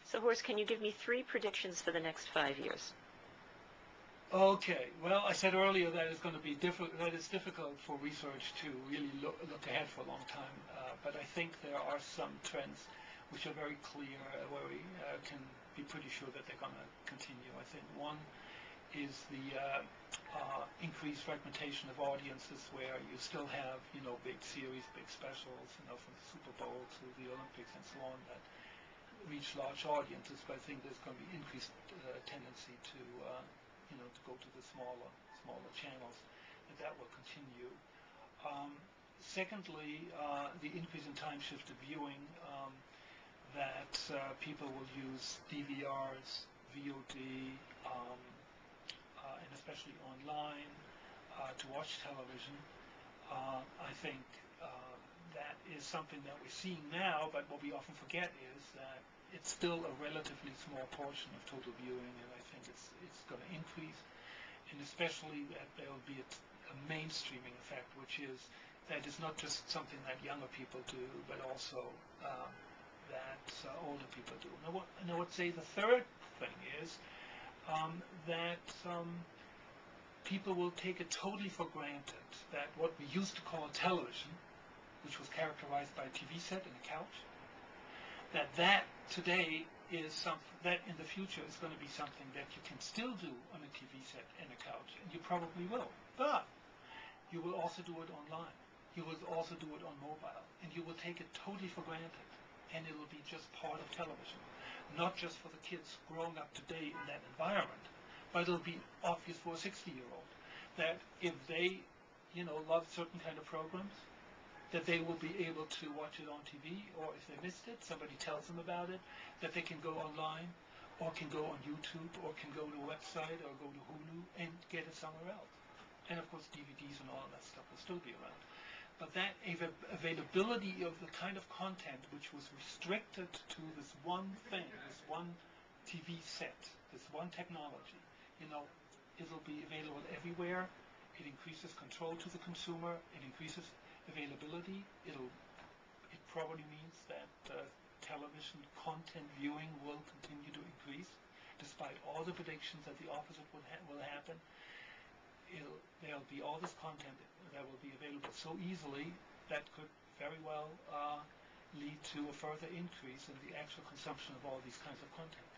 So, Horst, can you give me 3 predictions for the next 5 years? Okay, well, I said earlier that it's going to be that it's difficult for research to really look ahead for a long time, but I think there are some trends which are very clear, where we can be pretty sure that they're going to continue. I think one is the increased fragmentation of audiences, where you still have, big series, big specials, from the Super Bowl to the Olympics and so on, that reach large audiences, but I think there's going to be increased tendency to to go to the smaller channels, and that will continue. Secondly, the increase in time-shifted viewing, that people will use DVRs, VOD, and especially online, to watch television. I think that is something that we're seeing now, but what we often forget is that it's still a relatively small portion of total viewing, and I think it's going to increase, and especially that there will be a mainstreaming effect, which is that it's not just something that younger people do, but also that older people do. And I would say the third thing is that people will take it totally for granted that what we used to call television, which was characterized by a TV set and a couch, that today is something that in the future is going to be something that you can still do on a TV set and a couch, and you probably will. But you will also do it online. You will also do it on mobile, and you will take it totally for granted, and it will be just part of television, not just for the kids growing up today in that environment, but it'll be obvious for a 60-year-old that if they, love certain kind of programs, that they will be able to watch it on TV, or if they missed it, somebody tells them about it, that they can go online, or can go on YouTube, or can go to a website, or go to Hulu, and get it somewhere else. And of course, DVDs and all that stuff will still be around. But that availability of the kind of content which was restricted to this one thing, this one TV set, this one technology, it'll be available everywhere. It increases control to the consumer. It increases availability. It probably means that television content viewing will continue to increase, despite all the predictions that the opposite will happen. There'll be all this content that will be available so easily that could very well lead to a further increase in the actual consumption of all these kinds of content.